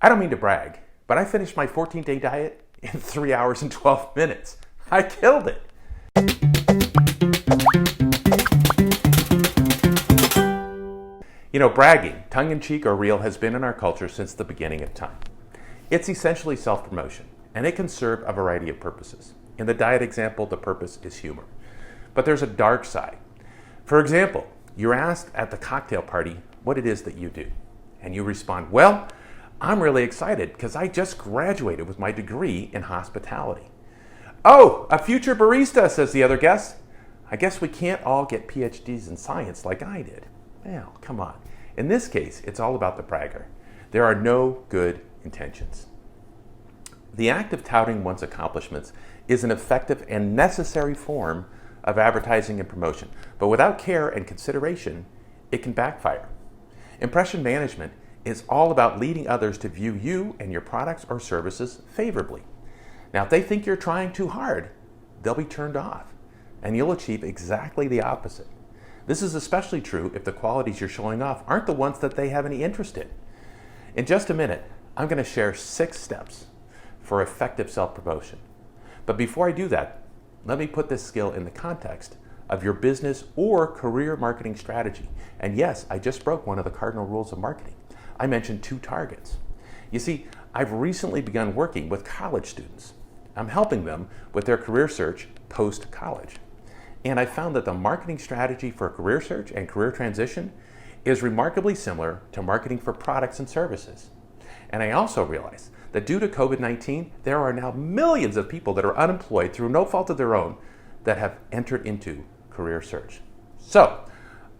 I don't mean to brag, but I finished my 14-day diet in 3 hours and 12 minutes. I killed it. You know, bragging, tongue-in-cheek or real, has been in our culture since the beginning of time. It's essentially self-promotion, and it can serve a variety of purposes. In the diet example, the purpose is humor. But there's a dark side. For example, you're asked at the cocktail party what it is that you do. And you respond, well, I'm really excited because I just graduated with my degree in hospitality. Oh, a future barista, says the other guest. I guess we can't all get PhDs in science like I did. Well, come on. In this case, it's all about the bragger. There are no good intentions. The act of touting one's accomplishments is an effective and necessary form of advertising and promotion, but without care and consideration, it can backfire. Impression management is all about leading others to view you and your products or services favorably. Now, if they think you're trying too hard, they'll be turned off, and you'll achieve exactly the opposite. This is especially true if the qualities you're showing off aren't the ones that they have any interest in. In just a minute, I'm going to share 6 steps for effective self-promotion. But before I do that, let me put this skill in the context of your business or career marketing strategy. And yes, I just broke one of the cardinal rules of marketing. I mentioned 2 targets. You see, I've recently begun working with college students. I'm helping them with their career search post-college. And I found that the marketing strategy for career search and career transition is remarkably similar to marketing for products and services. And I also realized that due to COVID-19, there are now millions of people that are unemployed through no fault of their own that have entered into career search. So,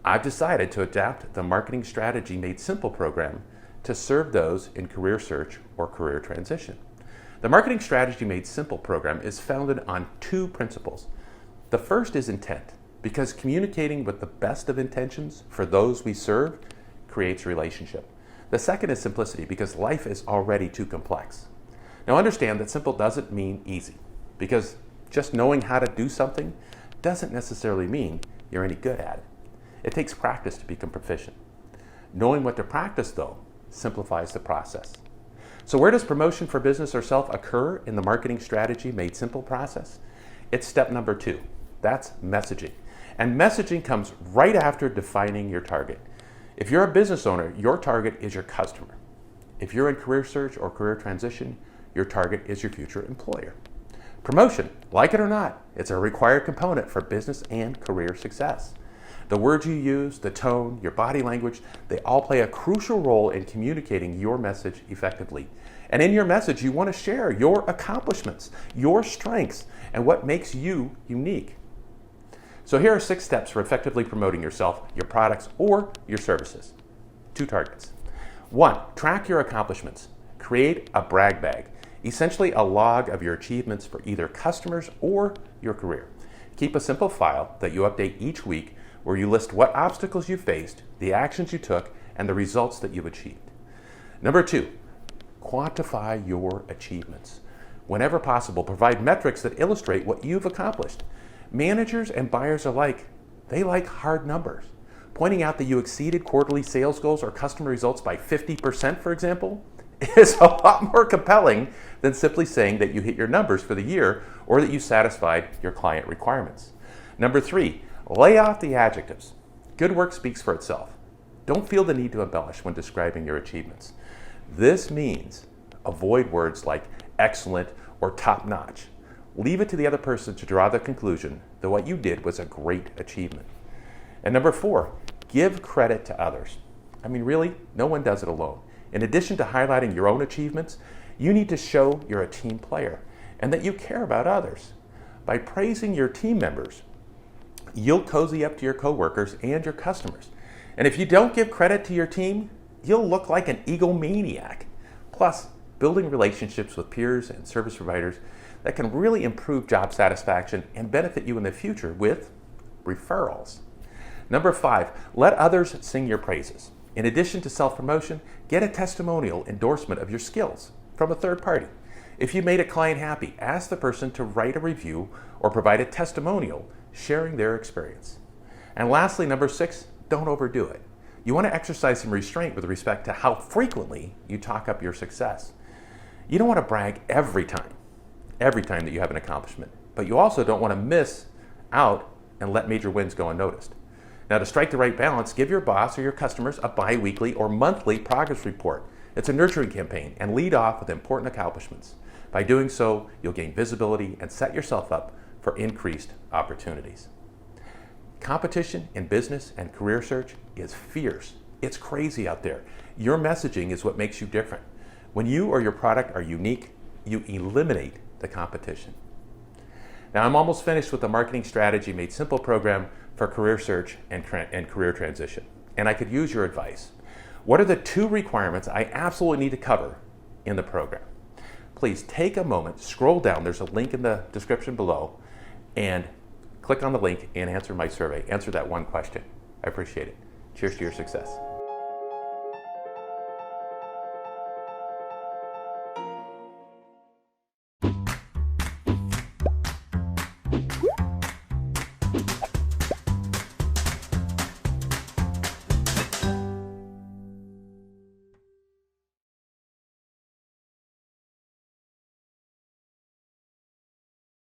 I've decided to adapt the Marketing Strategy Made Simple program to serve those in career search or career transition. The Marketing Strategy Made Simple program is founded on 2 principles. The first is intent, because communicating with the best of intentions for those we serve creates relationship. The second is simplicity, because life is already too complex. Now understand that simple doesn't mean easy, because just knowing how to do something doesn't necessarily mean you're any good at it. It takes practice to become proficient. Knowing what to practice, though, simplifies the process. So where does promotion for business or self occur in the Marketing Strategy Made Simple process? It's step number 2. That's messaging. And messaging comes right after defining your target. If you're a business owner, your target is your customer. If you're in career search or career transition, your target is your future employer. Promotion, like it or not, it's a required component for business and career success. The words you use, the tone, your body language, they all play a crucial role in communicating your message effectively. And in your message, you want to share your accomplishments, your strengths, and what makes you unique. So here are 6 steps for effectively promoting yourself, your products, or your services. 2 targets. 1, track your accomplishments. Create a brag bag, essentially a log of your achievements for either customers or your career. Keep a simple file that you update each week where you list what obstacles you faced, the actions you took, and the results that you've achieved. Number 2, quantify your achievements. Whenever possible, provide metrics that illustrate what you've accomplished. Managers and buyers alike, they like hard numbers. Pointing out that you exceeded quarterly sales goals or customer results by 50%, for example, is a lot more compelling than simply saying that you hit your numbers for the year or that you satisfied your client requirements. Number 3, lay off the adjectives. Good work speaks for itself. Don't feel the need to embellish when describing your achievements. This means avoid words like excellent or top-notch. Leave it to the other person to draw the conclusion that what you did was a great achievement. And number 4, give credit to others. I mean, really, no one does it alone. In addition to highlighting your own achievements, you need to show you're a team player and that you care about others. By praising your team members, you'll cozy up to your coworkers and your customers. And if you don't give credit to your team, you'll look like an egomaniac. Plus, building relationships with peers and service providers that can really improve job satisfaction and benefit you in the future with referrals. Number 5, let others sing your praises. In addition to self-promotion, get a testimonial endorsement of your skills from a third party. If you made a client happy, ask the person to write a review or provide a testimonial sharing their experience. And lastly, number 6, don't overdo it. You want to exercise some restraint with respect to how frequently you talk up your success. You don't want to brag every time that you have an accomplishment, but you also don't want to miss out and let major wins go unnoticed. Now, to strike the right balance, give your boss or your customers a bi-weekly or monthly progress report. It's a nurturing campaign, and lead off with important accomplishments. By doing so, you'll gain visibility and set yourself up for increased opportunities. Competition in business and career search is fierce. It's crazy out there. Your messaging is what makes you different. When you or your product are unique, you eliminate the competition. Now, I'm almost finished with the Marketing Strategy Made Simple program for career search and career transition, and I could use your advice. What are the 2 requirements I absolutely need to cover in the program? Please take a moment, scroll down, there's a link in the description below, and click on the link and answer my survey. Answer that one question. I appreciate it. Cheers to your success.